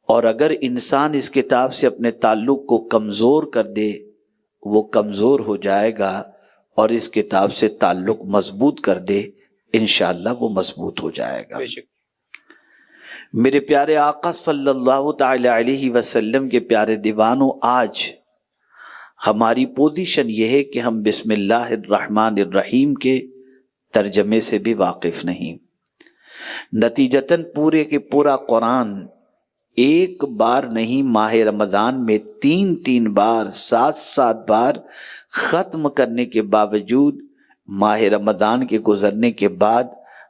اور اگر انسان اس کتاب سے اپنے تعلق کو کمزور کر دے وہ کمزور ہو جائے گا، اور اس کتاب سے تعلق مضبوط کر دے انشاءاللہ وہ مضبوط ہو جائے گا۔ میرے پیارے آقا صلی اللہ تعالی علیہ وسلم کے پیارے دیوانوں، آج ہماری پوزیشن یہ ہے کہ ہم بسم اللہ الرحمن الرحیم کے ترجمے سے بھی واقف نہیں۔ نتیجتاً پورے کے پورا قرآن ایک بار نہیں، ماہ رمضان میں 3 بار 7 بار ختم کرنے کے باوجود ماہ رمضان کے گزرنے کے بعد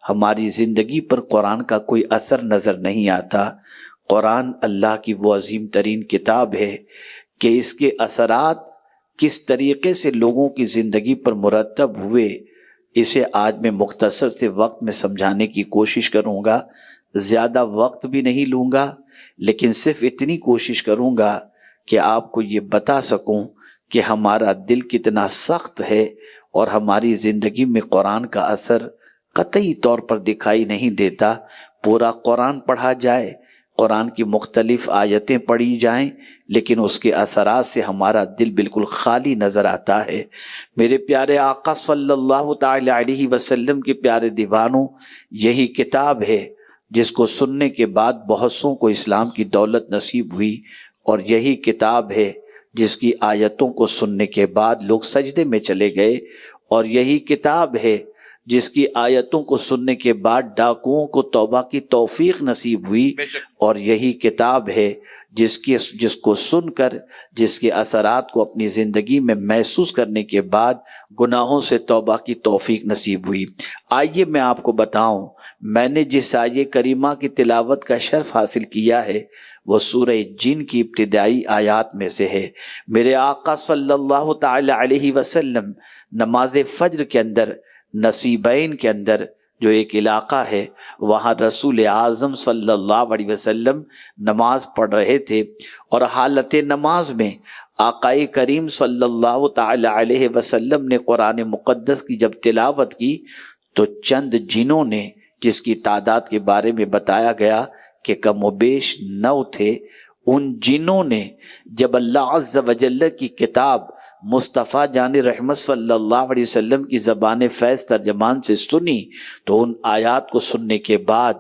ہماری زندگی پر قرآن کا کوئی اثر نظر نہیں آتا۔ قرآن اللہ کی وہ عظیم ترین کتاب ہے کہ اس کے اثرات کس طریقے سے لوگوں کی زندگی پر مرتب ہوئے، اسے آج میں مختصر سے وقت میں سمجھانے کی کوشش کروں گا۔ زیادہ وقت بھی نہیں لوں گا، لیکن صرف اتنی کوشش کروں گا کہ آپ کو یہ بتا سکوں کہ ہمارا دل کتنا سخت ہے اور ہماری زندگی میں قرآن کا اثر قطعی طور پر دکھائی نہیں دیتا۔ پورا قرآن پڑھا جائے، قرآن کی مختلف آیتیں پڑھی جائیں، لیکن اس کے اثرات سے ہمارا دل بالکل خالی نظر آتا ہے۔ میرے پیارے آقا صلی اللہ تعالی علیہ وسلم کے پیارے دیوانوں، یہی کتاب ہے جس کو سننے کے بعد بہت سوں کو اسلام کی دولت نصیب ہوئی، اور یہی کتاب ہے جس کی آیتوں کو سننے کے بعد لوگ سجدے میں چلے گئے، اور یہی کتاب ہے جس کی آیتوں کو سننے کے بعد ڈاکوؤں کو توبہ کی توفیق نصیب ہوئی، اور یہی کتاب ہے جس کو سن کر جس کے اثرات کو اپنی زندگی میں محسوس کرنے کے بعد گناہوں سے توبہ کی توفیق نصیب ہوئی۔ آئیے میں آپ کو بتاؤں، میں نے جس آیہ کریمہ کی تلاوت کا شرف حاصل کیا ہے وہ سورہ جن کی ابتدائی آیات میں سے ہے۔ میرے آقا صلی اللہ تعالی علیہ وسلم نماز فجر کے اندر، نصیبین کے اندر جو ایک علاقہ ہے، وہاں رسول اعظم صلی اللہ علیہ وسلم نماز پڑھ رہے تھے، اور حالت نماز میں آقا کریم صلی اللہ تعالی علیہ وسلم نے قرآن مقدس کی جب تلاوت کی تو چند جنوں نے، جس کی تعداد کے بارے میں بتایا گیا کہ کم و بیش 9 تھے، ان جنوں نے جب اللہ عز و جل کی کتاب مصطفیٰ جان رحمت صلی اللہ علیہ وسلم کی زبان فیض ترجمان سے سنی تو ان آیات کو سننے کے بعد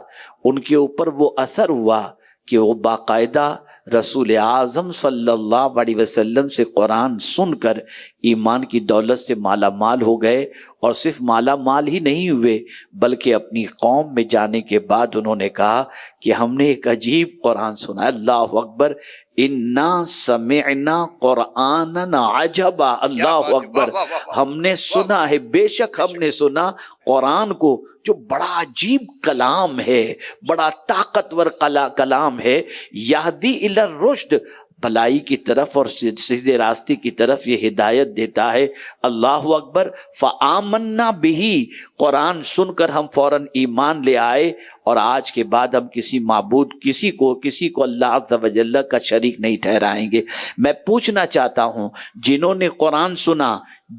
ان کے اوپر وہ اثر ہوا کہ وہ باقاعدہ رسول اعظم صلی اللہ علیہ وسلم سے قرآن سن کر ایمان کی دولت سے مالا مال ہو گئے، اور صرف مالا مال ہی نہیں ہوئے بلکہ اپنی قوم میں جانے کے بعد انہوں نے کہا کہ ہم نے ایک عجیب قرآن سنا۔ اللہ اکبر، انا سمعنا قرآنا عجبا، اللہ اکبر، ہم نے سنا ہے، بے شک ہم نے سنا قرآن کو جو بڑا عجیب کلام ہے، بڑا طاقتور کلام ہے، یہدی الی الرشد، بھلائی کی طرف اور سیدھے راستے کی طرف یہ ہدایت دیتا ہے۔ اللہ اکبر، فآمنا بہ، قرآن سن کر ہم فوراً ایمان لے آئے، اور آج کے بعد ہم کسی معبود کسی کو اللہ عز و جل کا شریک نہیں ٹھہرائیں گے۔ میں پوچھنا چاہتا ہوں، جنہوں نے قرآن سنا،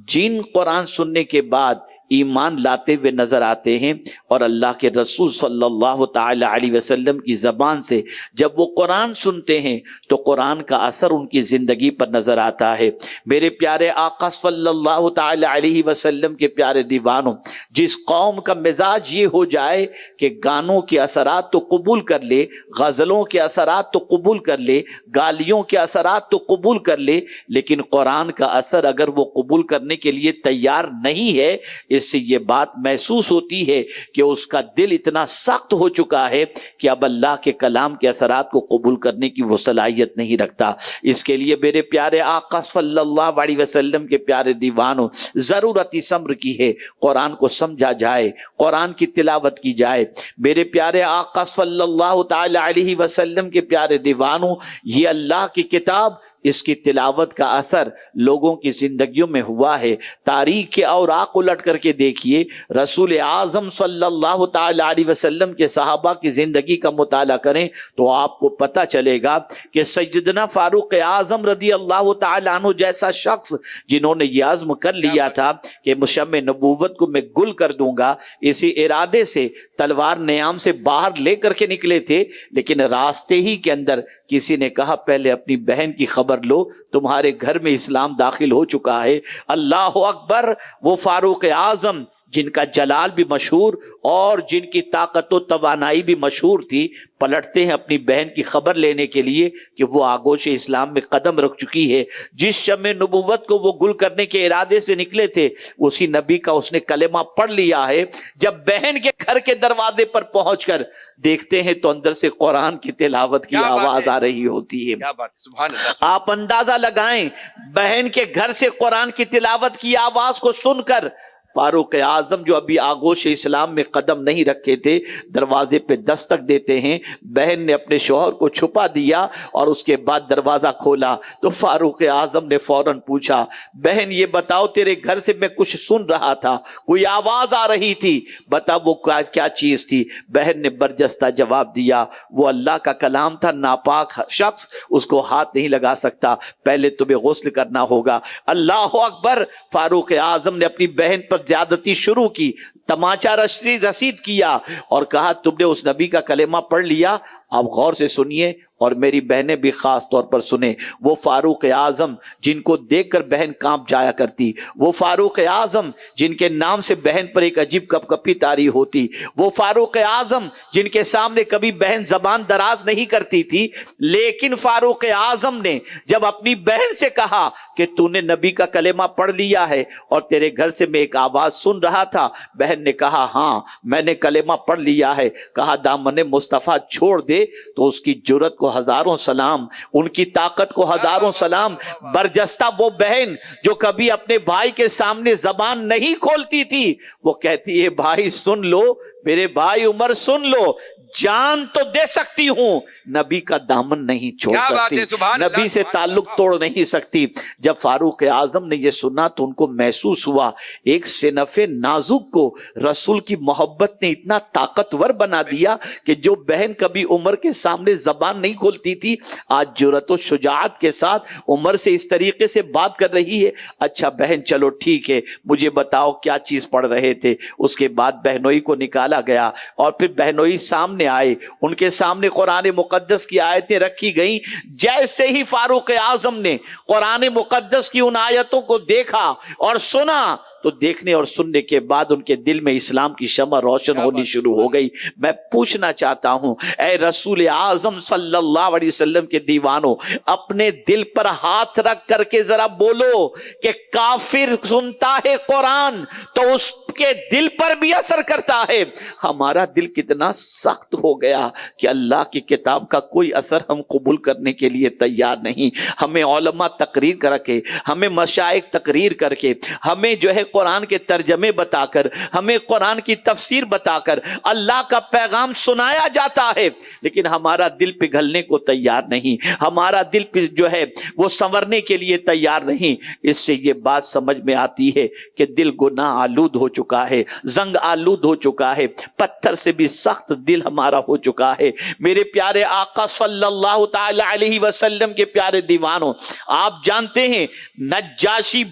جن قرآن سننے کے بعد ایمان لاتے ہوئے نظر آتے ہیں، اور اللہ کے رسول صلی اللہ تعالی علیہ وسلم کی زبان سے جب وہ قرآن سنتے ہیں تو قرآن کا اثر ان کی زندگی پر نظر آتا ہے۔ میرے پیارے آقا صلی اللہ تعالی علیہ وسلم کے پیارے دیوانوں، جس قوم کا مزاج یہ ہو جائے کہ گانوں کے اثرات تو قبول کر لے، غزلوں کے اثرات تو قبول کر لے، گالیوں کے اثرات تو قبول کر لے، لیکن قرآن کا اثر اگر وہ قبول کرنے کے لیے تیار نہیں ہے، اس سے یہ بات محسوس ہوتی ہے کہ اس کا دل اتنا سخت ہو چکا ہے کہ اب اللہ کے کلام کے اثرات کو قبول کرنے کی وہ صلاحیت نہیں رکھتا۔ اس کے لیے میرے پیارے آقا صلی اللہ علیہ وسلم کے پیارے دیوانوں، ضرورت اس امر کی ہے قرآن کو سمجھا جائے، قرآن کی تلاوت کی جائے۔ میرے پیارے آقا صلی اللہ تعالی علیہ وسلم کے پیارے دیوانوں، یہ اللہ کی کتاب، اس کی تلاوت کا اثر لوگوں کی زندگیوں میں ہوا ہے۔ تاریخ کے اوراق الٹ کر کے دیکھیے، رسول اعظم صلی اللہ تعالی علیہ وسلم کے صحابہ کی زندگی کا مطالعہ کریں تو آپ کو پتہ چلے گا کہ سیدنا فاروق اعظم رضی اللہ تعالی عنہ جیسا شخص جنہوں نے یہ عزم کر لیا تھا کہ مشمع نبوت کو میں گل کر دوں گا، اسی ارادے سے تلوار نیام سے باہر لے کر کے نکلے تھے، لیکن راستے ہی کے اندر کسی نے کہا پہلے اپنی بہن کی خبر لو، تمہارے گھر میں اسلام داخل ہو چکا ہے۔ اللہ اکبر! وہ فاروق اعظم جن کا جلال بھی مشہور اور جن کی طاقت و توانائی بھی مشہور تھی، پلٹتے ہیں اپنی بہن کی خبر لینے کے لیے کہ وہ آگوش اسلام میں قدم رکھ چکی ہے۔ جس شمع نبوت کو وہ گل کرنے کے ارادے سے نکلے تھے، اسی نبی کا اس نے کلمہ پڑھ لیا ہے۔ جب بہن کے گھر کے دروازے پر پہنچ کر دیکھتے ہیں تو اندر سے قرآن کی تلاوت کی آواز آ رہی ہوتی ہے۔ سبحان اللہ! آپ اندازہ لگائیں، بہن کے گھر سے قرآن کی تلاوت کی آواز کو سن کر فاروق اعظم جو ابھی آغوش اسلام میں قدم نہیں رکھے تھے، دروازے پہ دستک دیتے ہیں۔ بہن نے اپنے شوہر کو چھپا دیا اور اس کے بعد دروازہ کھولا تو فاروق اعظم نے فوراً پوچھا، بہن یہ بتاؤ، تیرے گھر سے میں کچھ سن رہا تھا، کوئی آواز آ رہی تھی، بتا وہ کیا چیز تھی؟ بہن نے برجستہ جواب دیا، وہ اللہ کا کلام تھا، ناپاک شخص اس کو ہاتھ نہیں لگا سکتا، پہلے تمہیں غسل کرنا ہوگا۔ اللہ اکبر! فاروق اعظم نے اپنی بہن پر زیادتی شروع کی، تماچا رسید کیا اور کہا تم نے اس نبی کا کلمہ پڑھ لیا؟ آپ غور سے سنیے اور میری بہنیں بھی خاص طور پر سنیں۔ وہ فاروق اعظم جن کو دیکھ کر بہن کانپ جایا کرتی، وہ فاروق اعظم جن کے نام سے بہن پر ایک عجیب کپ کپی طاری ہوتی، وہ فاروق اعظم جن کے سامنے کبھی بہن زبان دراز نہیں کرتی تھی، لیکن فاروق اعظم نے جب اپنی بہن سے کہا کہ تو نے نبی کا کلمہ پڑھ لیا ہے اور تیرے گھر سے میں ایک آواز سن رہا تھا، بہن نے کہا ہاں میں نے کلمہ پڑھ لیا ہے، کہا دامن مصطفیٰ چھوڑ دے، تو اس کی جرت کو ہزاروں سلام، ان کی طاقت کو ہزاروں سلام۔ برجستہ وہ بہن جو کبھی اپنے بھائی کے سامنے زبان نہیں کھولتی تھی، وہ کہتی ہے بھائی سن لو، میرے بھائی عمر سن لو، جان تو دے سکتی ہوں، نبی کا دامن نہیں چھوڑ سکتی، نبی سے تعلق توڑ نہیں سکتی۔ جب فاروق اعظم نے یہ سنا تو ان کو محسوس ہوا ایک صنف نازک کو رسول کی محبت نے اتنا طاقتور بنا دیا کہ جو بہن کبھی عمر کے سامنے زبان نہیں کھولتی تھی، آج جرأت و شجاعت کے ساتھ عمر سے اس طریقے سے بات کر رہی ہے۔ اچھا بہن چلو ٹھیک ہے، مجھے بتاؤ کیا چیز پڑھ رہے تھے؟ اس کے بعد بہنوئی کو نکالا گیا اور پھر بہنوئی سامنے آئے، ان کے سامنے قرآن مقدس کی آیتیں رکھی گئیں۔ جیسے ہی فاروق اعظم نے قرآن مقدس کی ان آیتوں کو دیکھا اور سنا تو دیکھنے اور سننے کے بعد ان کے دل میں اسلام کی شمع روشن ہونی شروع ہو گئی۔ میں پوچھنا چاہتا ہوں اے رسول اعظم صلی اللہ علیہ وسلم کے دیوانوں، اپنے دل پر ہاتھ رکھ کر کے ذرا بولو کہ کافر سنتا ہے قرآن تو اس کے دل پر بھی اثر کرتا ہے۔ ہمارا دل کتنا سخت ہو گیا کہ اللہ کی کتاب کا کوئی اثر ہم قبول کرنے کے لیے تیار نہیں۔ ہمیں علماء تقریر کر کے، ہمیں مشائخ تقریر کر کے، ہمیں جو ہے قرآن کے ترجمے بتا کر، ہمیں قرآن کی تفسیر بتا کر اللہ کا پیغام سنایا جاتا ہے، لیکن ہمارا دل پگھلنے کو تیار نہیں، ہمارا دل جو ہے وہ سنورنے کے لیے تیار نہیں۔ اس سے یہ بات سمجھ میں آتی ہے کہ دل گناہ آلود ہو چکا ہے، زنگ آلود ہو چکا ہے، پتھر سے بھی سخت دل ہمارا ہو چکا ہے۔ میرے پیارے آقا صلی اللہ تعالی علیہ وسلم کے پیارے دیوانوں، آپ جانتے ہیں نجاشی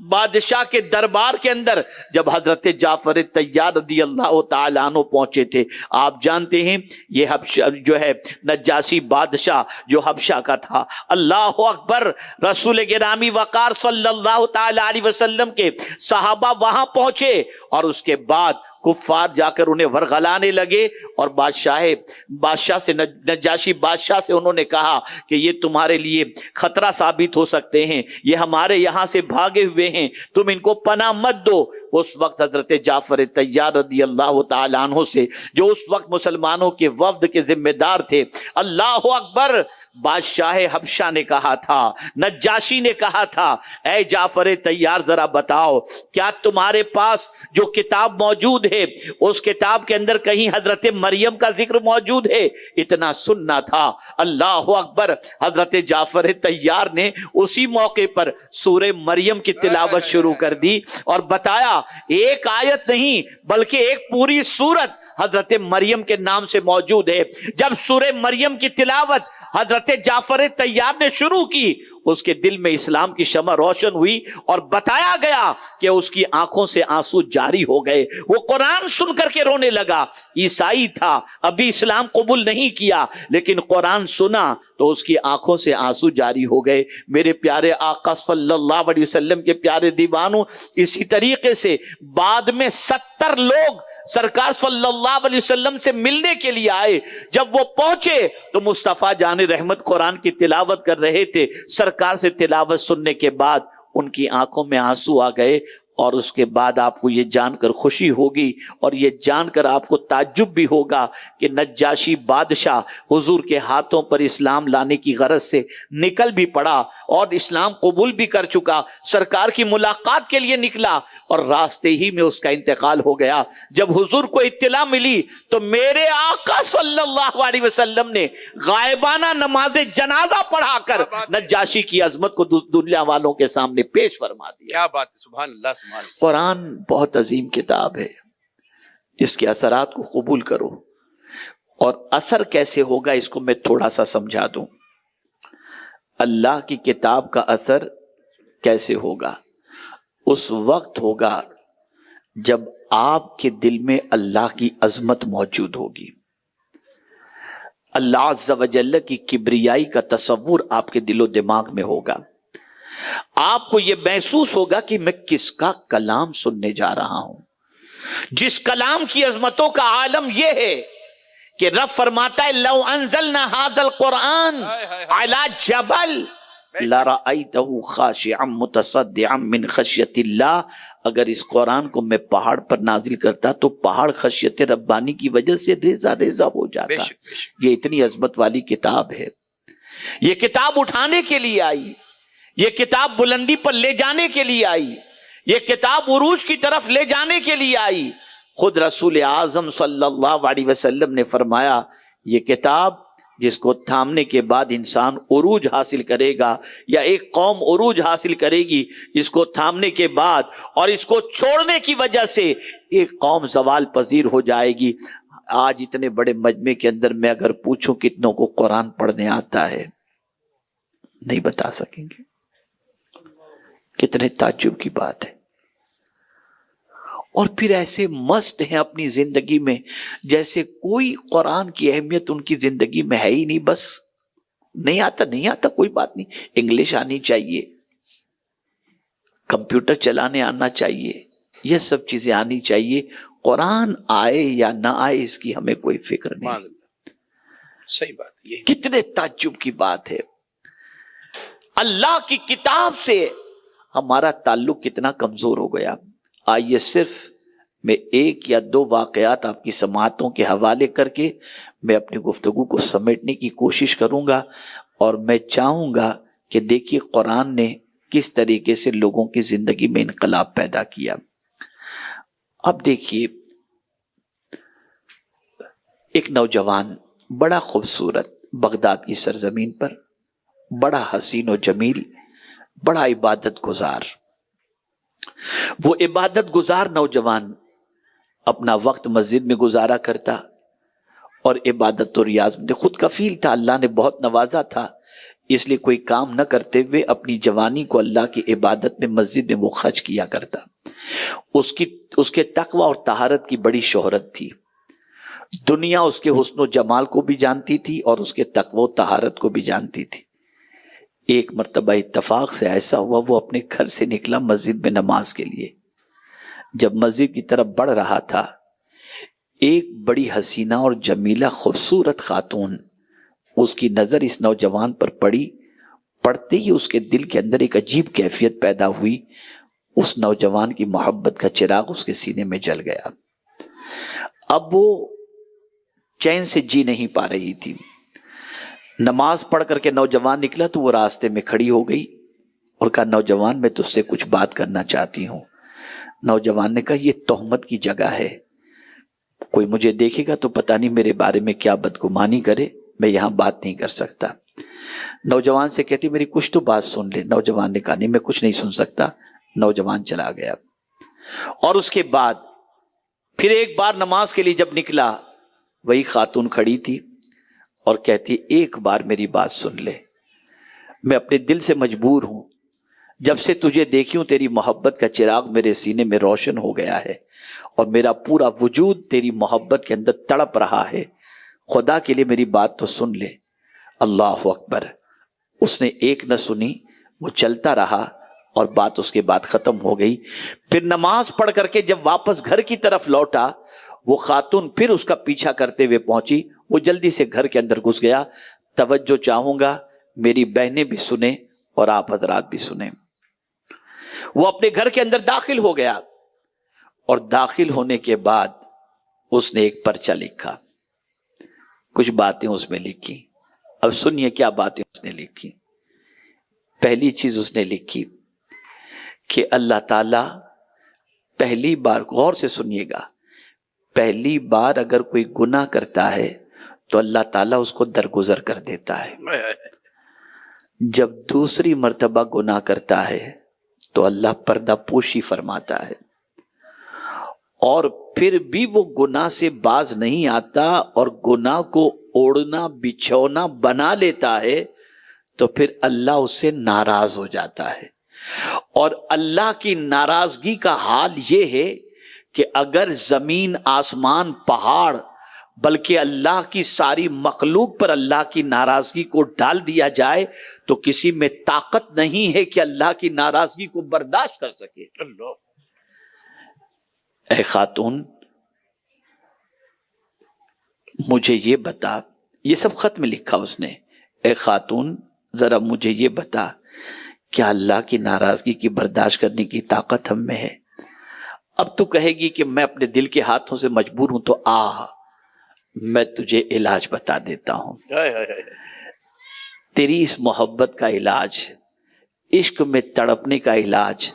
بادشاہ کے دربار کے اندر جب حضرت جعفر طیار رضی اللہ تعالیٰ عنہ پہنچے تھے، آپ جانتے ہیں یہ حبشہ جو ہے نجاشی بادشاہ جو حبشہ کا تھا، اللہ اکبر، رسول گرامی وقار صلی اللہ تعالیٰ علیہ وسلم کے صحابہ وہاں پہنچے اور اس کے بعد کفار جا کر انہیں ورغلانے لگے اور بادشاہ سے نجاشی بادشاہ سے انہوں نے کہا کہ یہ تمہارے لیے خطرہ ثابت ہو سکتے ہیں، یہ ہمارے یہاں سے بھاگے ہوئے ہیں، تم ان کو پناہ مت دو۔ اس وقت حضرت جعفر طیار رضی اللہ تعالیٰ عنہ سے جو اس وقت مسلمانوں کے وفد کے ذمہ دار تھے، اللہ اکبر، بادشاہ حبشہ نے کہا تھا، نجاشی نے کہا تھا، اے جعفر طیار ذرا بتاؤ کیا تمہارے پاس جو کتاب موجود ہے اس کتاب کے اندر کہیں حضرت مریم کا ذکر موجود ہے؟ اتنا سننا تھا۔ اللہ اکبر، حضرت جعفر طیار نے اسی موقع پر سورہ مریم کی تلاوت شروع کر دی اور بتایا ایک آیت نہیں بلکہ ایک پوری سورت حضرت مریم کے نام سے موجود ہے. جب سورہ مریم کی تلاوت حضرت جعفر طیار نے شروع کی، اس کے دل میں اسلام کی شمع روشن ہوئی اور بتایا گیا کہ اس کی آنکھوں سے آنسو جاری ہو گئے. وہ قرآن سن کر کے رونے لگا. عیسائی تھا، ابھی اسلام قبول نہیں کیا، لیکن قرآن سنا تو اس کی آنکھوں سے آنسو جاری ہو گئے. میرے پیارے آقا صلی اللہ علیہ وسلم کے پیارے دیوانوں، اسی طریقے سے بعد میں 70 لوگ سرکار صلی اللہ علیہ وسلم سے ملنے کے لیے آئے. جب وہ پہنچے تو مصطفیٰ جان رحمت قرآن کی تلاوت کر رہے تھے. سرکار سے تلاوت سننے کے بعد ان کی آنکھوں میں آنسو آ گئے. اور اس کے بعد آپ کو یہ جان کر خوشی ہوگی اور یہ جان کر آپ کو تعجب بھی ہوگا کہ نجاشی بادشاہ حضور کے ہاتھوں پر اسلام لانے کی غرض سے نکل بھی پڑا اور اسلام قبول بھی کر چکا. سرکار کی ملاقات کے لیے نکلا اور راستے ہی میں اس کا انتقال ہو گیا. جب حضور کو اطلاع ملی تو میرے آقا صلی اللہ علیہ وسلم نے غائبانہ نماز جنازہ پڑھا کر نجاشی کی عظمت کو دنیا والوں کے سامنے پیش فرما دیا. کیا بات ہے، سبحان اللہ. قرآن بہت عظیم کتاب ہے، اس کے اثرات کو قبول کرو. اور اثر کیسے ہوگا اس کو میں تھوڑا سا سمجھا دوں. اللہ کی کتاب کا اثر کیسے ہوگا؟ اس وقت ہوگا جب آپ کے دل میں اللہ کی عظمت موجود ہوگی، اللہ عز و جل کی کبریائی کا تصور آپ کے دل و دماغ میں ہوگا. آپ کو یہ محسوس ہوگا کہ میں کس کا کلام سننے جا رہا ہوں، جس کلام کی عظمتوں کا عالم یہ ہے کہ رب فرماتا ہے لو انزلنا هذا القرآن على جبل لرأيته خاشعا متصدعا من خشیت اللہ. اگر اس قرآن کو میں پہاڑ پر نازل کرتا تو پہاڑ خشیت ربانی کی وجہ سے ریزہ ریزہ ہو جاتا. یہ اتنی عظمت والی کتاب ہے. یہ کتاب اٹھانے کے لیے آئی، یہ کتاب بلندی پر لے جانے کے لیے آئی، یہ کتاب عروج کی طرف لے جانے کے لیے آئی. خود رسول اعظم صلی اللہ علیہ وسلم نے فرمایا یہ کتاب جس کو تھامنے کے بعد انسان عروج حاصل کرے گا یا ایک قوم عروج حاصل کرے گی، اس کو تھامنے کے بعد اور اس کو چھوڑنے کی وجہ سے ایک قوم زوال پذیر ہو جائے گی. آج اتنے بڑے مجمع کے اندر میں اگر پوچھوں کتنوں کو قرآن پڑھنے آتا ہے، نہیں بتا سکیں گے. کتنے تعجب کی بات ہے. اور پھر ایسے مست ہیں اپنی زندگی میں جیسے کوئی قرآن کی اہمیت ان کی زندگی میں ہے ہی نہیں. بس نہیں آتا کوئی بات نہیں، انگلش آنی چاہیے، کمپیوٹر چلانے آنا چاہیے، یہ سب چیزیں آنی چاہیے. قرآن آئے یا نہ آئے اس کی ہمیں کوئی فکر نہیں. صحیح بات ہے. کتنے تعجب کی بات ہے. اللہ کی کتاب سے ہمارا تعلق کتنا کمزور ہو گیا. آئیے صرف میں ایک یا دو واقعات آپ کی سماعتوں کے حوالے کر کے میں اپنی گفتگو کو سمیٹنے کی کوشش کروں گا. اور میں چاہوں گا کہ دیکھیے قرآن نے کس طریقے سے لوگوں کی زندگی میں انقلاب پیدا کیا. اب دیکھیے ایک نوجوان بڑا خوبصورت بغداد کی سرزمین پر، بڑا حسین و جمیل، بڑا عبادت گزار. وہ عبادت گزار نوجوان اپنا وقت مسجد میں گزارا کرتا اور عبادت و ریاض میں خود کفیل تھا. اللہ نے بہت نوازا تھا، اس لیے کوئی کام نہ کرتے ہوئے اپنی جوانی کو اللہ کی عبادت میں مسجد میں وہ خرچ کیا کرتا. اس کے تقوی اور طہارت کی بڑی شہرت تھی. دنیا اس کے حسن و جمال کو بھی جانتی تھی اور اس کے تقوی و طہارت کو بھی جانتی تھی. ایک مرتبہ اتفاق سے ایسا ہوا وہ اپنے گھر سے نکلا مسجد میں نماز کے لیے. جب مسجد کی طرف بڑھ رہا تھا ایک بڑی حسینہ اور جمیلہ خوبصورت خاتون، اس کی نظر اس نوجوان پر پڑی. پڑتے ہی اس کے دل کے اندر ایک عجیب کیفیت پیدا ہوئی. اس نوجوان کی محبت کا چراغ اس کے سینے میں جل گیا. اب وہ چین سے جی نہیں پا رہی تھی. نماز پڑھ کر کے نوجوان نکلا تو وہ راستے میں کھڑی ہو گئی اور کہا نوجوان میں تجھ سے کچھ بات کرنا چاہتی ہوں. نوجوان نے کہا یہ تہمت کی جگہ ہے، کوئی مجھے دیکھے گا تو پتہ نہیں میرے بارے میں کیا بدگمانی کرے، میں یہاں بات نہیں کر سکتا. نوجوان سے کہتی میری کچھ تو بات سن لے. نوجوان نے کہا نہیں میں کچھ نہیں سن سکتا. نوجوان چلا گیا. اور اس کے بعد پھر ایک بار نماز کے لیے جب نکلا، وہی خاتون کھڑی تھی اور کہتی ایک بار میری بات سن لے، میں اپنے دل سے مجبور ہوں، جب سے تجھے دیکھی ہوں تیری محبت کا چراغ میرے سینے میں روشن ہو گیا ہے اور میرا پورا وجود تیری محبت کے اندر تڑپ رہا ہے، خدا کے لیے میری بات تو سن لے۔ اللہ اکبر۔ اس نے ایک نہ سنی، وہ چلتا رہا اور بات اس کے بعد ختم ہو گئی۔ پھر نماز پڑھ کر کے جب واپس گھر کی طرف لوٹا، وہ خاتون پھر اس کا پیچھا کرتے ہوئے پہنچی، وہ جلدی سے گھر کے اندر گھس گیا۔ توجہ چاہوں گا میری بہنیں بھی سنیں اور آپ حضرات بھی سنیں۔ وہ اپنے گھر کے اندر داخل ہو گیا اور داخل ہونے کے بعد اس نے ایک پرچہ لکھا، کچھ باتیں اس میں لکھی۔ اب سنیے کیا باتیں اس نے لکھی۔ پہلی چیز اس نے لکھی کہ اللہ تعالیٰ پہلی بار، غور سے سنیے گا، پہلی بار اگر کوئی گناہ کرتا ہے تو اللہ تعالیٰ اس کو درگزر کر دیتا ہے، جب دوسری مرتبہ گناہ کرتا ہے تو اللہ پردہ پوشی فرماتا ہے، اور پھر بھی وہ گناہ سے باز نہیں آتا اور گناہ کو اوڑھنا بچھونا بنا لیتا ہے تو پھر اللہ اس سے ناراض ہو جاتا ہے۔ اور اللہ کی ناراضگی کا حال یہ ہے کہ اگر زمین آسمان پہاڑ بلکہ اللہ کی ساری مخلوق پر اللہ کی ناراضگی کو ڈال دیا جائے تو کسی میں طاقت نہیں ہے کہ اللہ کی ناراضگی کو برداشت کر سکے۔ اللہ، اے خاتون مجھے یہ بتا، یہ سب خط میں لکھا اس نے، اے خاتون ذرا مجھے یہ بتا، کیا اللہ کی ناراضگی کی برداشت کرنے کی طاقت ہم میں ہے؟ اب تو کہے گی کہ میں اپنے دل کے ہاتھوں سے مجبور ہوں، تو میں تجھے علاج بتا دیتا ہوں۔ تیری اس محبت کا علاج، عشق میں تڑپنے کا علاج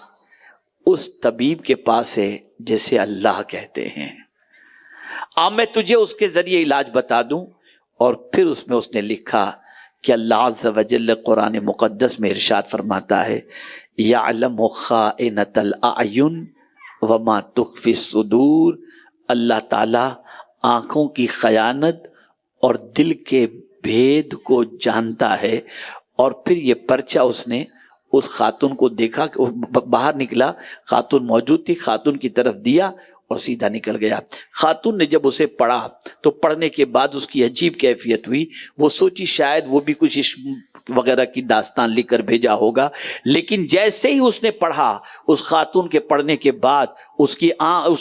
اس طبیب کے پاس ہے جسے اللہ کہتے ہیں۔ میں تجھے اس کے ذریعے علاج بتا دوں۔ اور پھر اس میں اس نے لکھا کہ اللہ عز و جل قرآن مقدس میں ارشاد فرماتا ہے، یعلم خائنۃ الاعین وما تخفی الصدور، اللہ تعالیٰ آنکھوں کی خیانت اور دل کے بھید کو جانتا ہے۔ اور پھر یہ پرچہ اس نے اس خاتون کو دیکھا کہ باہر نکلا، خاتون موجود تھی، خاتون کی طرف دیا اور سیدھا نکل گیا۔ خاتون نے جب اسے پڑھا تو پڑھنے کے بعد اس کی عجیب کیفیت ہوئی، وہ سوچی شاید وہ بھی کچھ عشق وغیرہ کی داستان لکھ کر بھیجا ہوگا، لیکن جیسے ہی اس نے پڑھا، اس خاتون کے پڑھنے کے بعد اس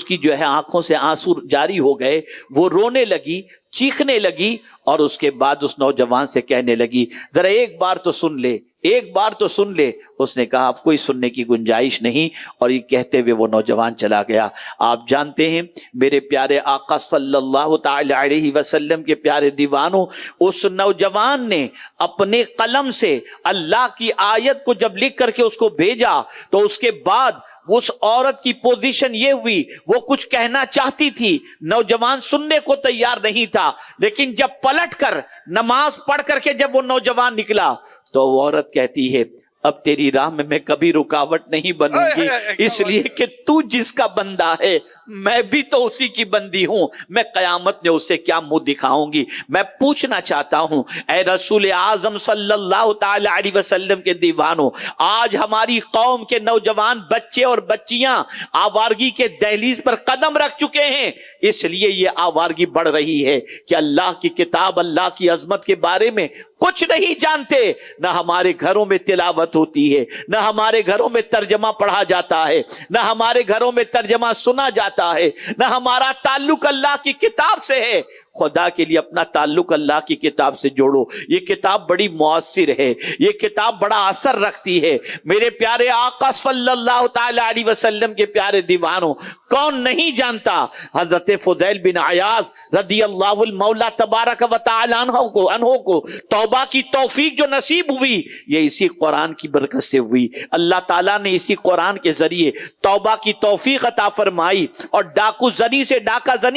کی جو ہے آنکھوں سے آنسو جاری ہو گئے، وہ رونے لگی، چیخنے لگی، اور اس کے بعد اس نوجوان سے کہنے لگی ذرا ایک بار تو سن لے، ایک بار تو سن لے۔ اس نے کہا اب کوئی سننے کی گنجائش نہیں، اور یہ کہتے ہوئے وہ نوجوان چلا گیا۔ آپ جانتے ہیں میرے پیارے آقا صلی اللہ تعالی علیہ وسلم کے پیارے دیوانوں، اس نوجوان نے اپنے قلم سے اللہ کی آیت کو جب لکھ کر کے اس کو بھیجا تو اس کے بعد اس عورت کی پوزیشن یہ ہوئی، وہ کچھ کہنا چاہتی تھی، نوجوان سننے کو تیار نہیں تھا، لیکن جب پلٹ کر نماز پڑھ کر کے جب وہ نوجوان نکلا تو وہ عورت کہتی ہے اب تیری راہ میں کبھی رکاوٹ نہیں بنوں گی، اس لیے کہ تو جس کا بندہ ہے میں بھی تو اسی کی بندی ہوں، میں قیامت میں اسے کیا منہ دکھاؤں گی۔ میں پوچھنا چاہتا ہوں اے رسول اعظم صلی اللہ تعالی علیہ وسلم کے دیوانوں، آج ہماری قوم کے نوجوان بچے اور بچیاں آوارگی کے دہلیز پر قدم رکھ چکے ہیں، اس لیے یہ آوارگی بڑھ رہی ہے کہ اللہ کی کتاب، اللہ کی عظمت کے بارے میں کچھ نہیں جانتے، نہ ہمارے گھروں میں تلاوت ہوتی ہے، نہ ہمارے گھروں میں ترجمہ پڑھا جاتا ہے، نہ ہمارے گھروں میں ترجمہ سنا جاتا ہے، نہ ہمارا تعلق اللہ کی کتاب سے ہے۔ خدا کے لیے اپنا تعلق اللہ کی کتاب سے جوڑو، یہ کتاب بڑی مؤثر ہے، یہ کتاب بڑا اثر رکھتی ہے۔ میرے پیارے آقا صلی اللہ تعالی علیہ وسلم کے پیارے دیوانوں، کون نہیں جانتا حضرت فضیل بن عیاض رضی اللہ المولا تبارک و تعالی عنہ کو توبہ کی توفیق جو نصیب ہوئی، یہ اسی قرآن کی برکت سے ہوئی۔ اللہ تعالیٰ نے اسی قرآن کے ذریعے توبہ کی توفیق عطا فرمائی، اور ڈاکو زنی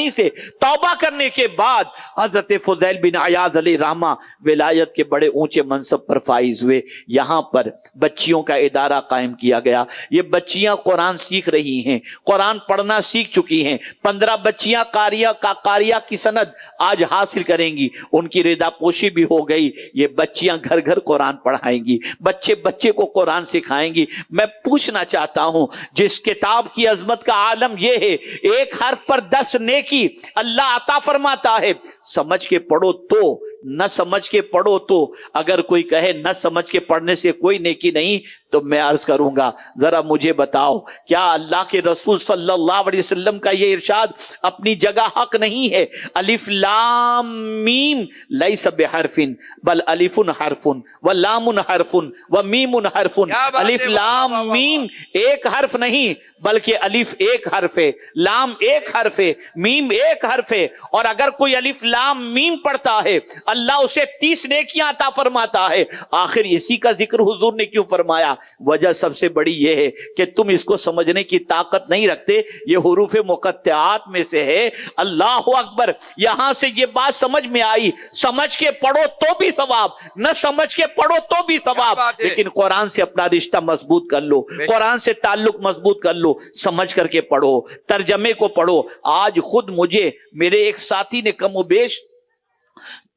سے توبہ کرنے کے بعد بعد حضرت فضیل بن عیاض علیہ رحمہ ولایت کے بڑے اونچے منصب پر فائز ہوئے. یہاں پر بچیوں کا ادارہ قائم کیا گیا. یہ بچیاں قرآن سیکھ رہی ہیں, قرآن پڑھنا سیکھ چکی ہیں. 15 بچیاں قاریہ کی سند آج حاصل کریں گی. ان کی رضا پوشی بھی ہو گئی. یہ بچیاں گھر گھر قرآن پڑھائیں گی, بچے کو قرآن سکھائیں گی. میں پوچھنا چاہتا ہوں, جس کتاب کی عظمت کا عالم یہ ہے, ایک حرف پر 10 نیکی اللہ عطا فرماتا ہے. سمجھ کے پڑھو تو, نہ سمجھ کے پڑھو تو. اگر کوئی کہے نہ سمجھ کے پڑھنے سے کوئی نیکی نہیں, تو میں عرض کروں گا ذرا مجھے بتاؤ, کیا اللہ کے رسول صلی اللہ علیہ وسلم کا یہ ارشاد اپنی جگہ حق نہیں ہے؟ الف لام میم لیس بحرف بل الف حرف و لام حرف و میم حرف. الف لام میم ایک حرف نہیں بلکہ الف ایک حرف ہے, لام ایک حرف ہے, میم ایک حرف ہے. اور اگر کوئی الف لام میم پڑھتا ہے اللہ اسے 30 نیکیاں عطا فرماتا ہے. آخر اسی کا ذکر حضور نے کیوں فرمایا؟ وجہ سب سے بڑی یہ ہے کہ تم اس کو سمجھنے کی طاقت نہیں رکھتے. یہ حروف مقطعات میں سے ہے. اللہ اکبر, یہاں سے یہ بات سمجھ میں آئی. سمجھ کے پڑھو تو بھی ثواب, نہ سمجھ کے پڑھو تو بھی ثواب. لیکن قرآن سے اپنا رشتہ مضبوط کر لو, قرآن سے تعلق مضبوط کر لو, سمجھ کر کے پڑھو, ترجمے کو پڑھو. آج خود مجھے میرے ایک ساتھی نے کم و بیش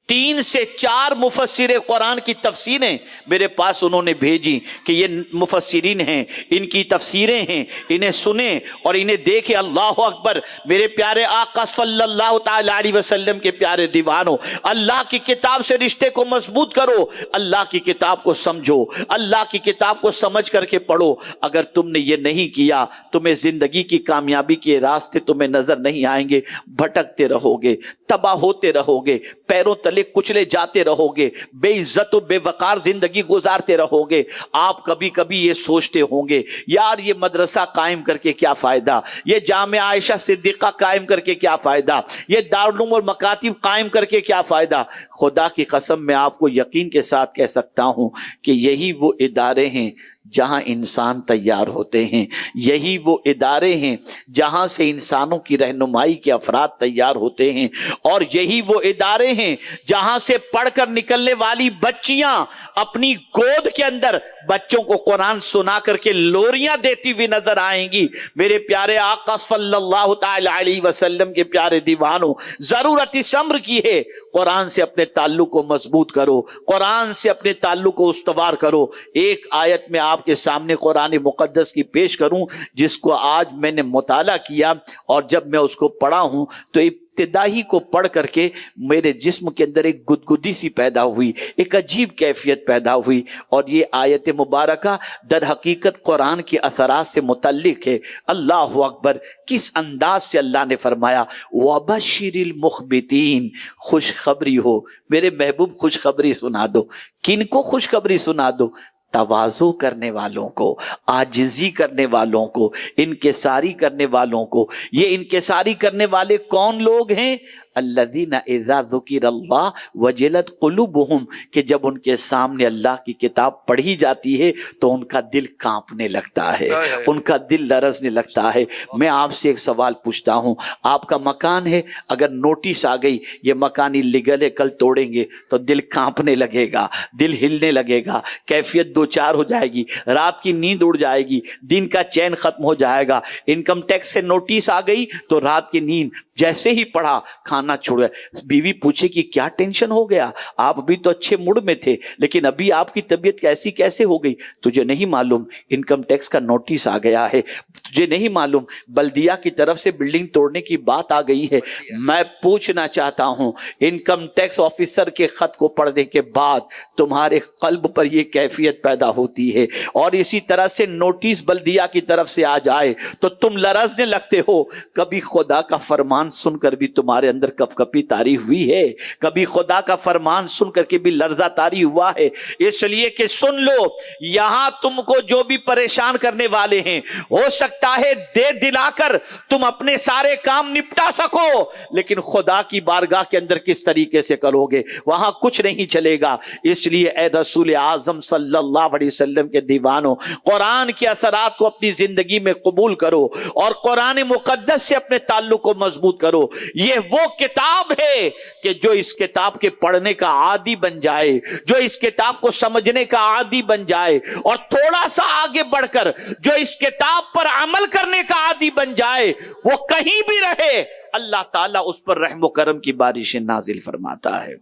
3 سے 4 مفسر قرآن کی تفسیریں میرے پاس انہوں نے بھیجی کہ یہ مفسرین ہیں, ان کی تفسیریں ہیں, انہیں سنیں اور انہیں دیکھیں. اللہ اکبر. میرے پیارے آقا صلی اللہ تعالی علیہ وسلم کے پیارے دیوانوں, اللہ کی کتاب سے رشتے کو مضبوط کرو, اللہ کی کتاب کو سمجھو, اللہ کی کتاب کو سمجھ کر کے پڑھو. اگر تم نے یہ نہیں کیا, تمہیں زندگی کی کامیابی کے راستے تمہیں نظر نہیں آئیں گے. بھٹکتے رہو گے, تباہ ہوتے رہو گے, پیروں تلے کچلے جاتے رہو گے, بے عزت و بے وقار زندگی گزارتے رہو گے. آپ کبھی کبھی یہ سوچتے ہوں گے یار یہ مدرسہ قائم کر کے کیا فائدہ, یہ جامع عائشہ صدیقہ قائم کر کے کیا فائدہ, یہ دارالعلوم اور مکاتب قائم کر کے کیا فائدہ. خدا کی قسم میں آپ کو یقین کے ساتھ کہہ سکتا ہوں کہ یہی وہ ادارے ہیں جہاں انسان تیار ہوتے ہیں, یہی وہ ادارے ہیں جہاں سے انسانوں کی رہنمائی کے افراد تیار ہوتے ہیں, اور یہی وہ ادارے ہیں جہاں سے پڑھ کر نکلنے والی بچیاں اپنی گود کے اندر بچوں کو قرآن سنا کر کے لوریاں دیتی ہوئی نظر آئیں گی. میرے پیارے آقا صلی اللہ تعالی علیہ وسلم کے پیارے دیوانوں, ضرورت اس امر کی ہے قرآن سے اپنے تعلق کو مضبوط کرو, قرآن سے اپنے تعلق کو استوار کرو. ایک آیت میں آپ کے سامنے قرآن مقدس کی پیش کروں جس کو آج میں نے مطالعہ کیا, اور جب میں اس کو پڑھا ہوں تو ابتدائی کو پڑھ کر کے میرے جسم کے اندر ایک گدگدی سی پیدا ہوئی, ایک عجیب کیفیت پیدا ہوئی. اور یہ آیت مبارکہ در حقیقت قرآن کی اثرات سے متعلق ہے. اللہ اکبر. کس انداز سے اللہ نے فرمایا وَبَشِّرِ الْمُخْبِتِينَ, خوشخبری ہو میرے محبوب, خوشخبری سنا دو. کن کو خوشخبری سنا دو؟ تواضع کرنے والوں کو, عاجزی کرنے والوں کو, انکساری کرنے والوں کو. یہ انکساری کرنے والے کون لوگ ہیں؟ الذین اذا ذکر اللہ وجلت قلوبہم, کہ جب ان کے سامنے اللہ کی کتاب پڑھی جاتی ہے تو ان کا دل کانپنے لگتا ہے, ان کا دل لرزنے لگتا ہے. میں آپ سے ایک سوال پوچھتا ہوں, آپ کا مکان ہے, اگر نوٹس آ گئی یہ مکان لیگل ہے, کل توڑیں گے, تو دل کانپنے لگے گا, دل ہلنے لگے گا, کیفیت 2-4 ہو جائے گی, رات کی نیند اڑ جائے گی, دن کا چین ختم ہو جائے گا. انکم ٹیکس سے نوٹس آ گئی تو رات کی نیند جیسے ہی پڑھا کھانا چھوڑ گیا. بیوی پوچھے کہ کیا ٹینشن ہو گیا, آپ بھی تو اچھے موڈ میں تھے لیکن ابھی آپ کی طبیعت کیسے ہو گئی؟ تجھے نہیں معلوم انکم ٹیکس کا نوٹس آ گیا ہے, تجھے نہیں معلوم بلدیہ کی طرف سے بلڈنگ توڑنے کی بات آ گئی ہے. میں پوچھنا چاہتا ہوں انکم ٹیکس آفیسر کے خط کو پڑھنے کے بعد تمہارے قلب پر یہ کیفیت پیدا ہوتی ہے, اور اسی طرح سے نوٹس بلدیہ کی طرف سے آ جائے تو تم لرزنے لگتے ہو. کبھی خدا کا فرمان سن کر بھی تمہارے اندر کپ کپی طاری ہوئی ہے؟ کبھی خدا کا فرمان سن کر کے بھی لرزہ طاری ہوا ہے؟ اس لیے کہ سن لو, یہاں تم کو جو بھی پریشان کرنے والے ہیں, ہو سکتا سکتا ہے دے دلا کر تم اپنے سارے کام نپٹا سکو، لیکن خدا کی بارگاہ کے اندر کس طریقے سے کرو گے، وہاں کچھ نہیں چلے گا۔ اس لیے اے رسول اعظم صلی اللہ علیہ وسلم کے دیوانوں، قرآن کے اثرات کو اپنی زندگی میں قبول کرو اور قرآن مقدس سے اپنے تعلق کو مضبوط کرو۔ یہ وہ کتاب ہے کہ جو اس کتاب کے پڑھنے کا عادی بن جائے، جو اس کتاب کو سمجھنے کا عادی بن جائے، اور تھوڑا سا آگے بڑھ کر جو اس کتاب پر عمل کرنے کا عادی بن جائے، وہ کہیں بھی رہے اللہ تعالیٰ اس پر رحم و کرم کی بارشیں نازل فرماتا ہے۔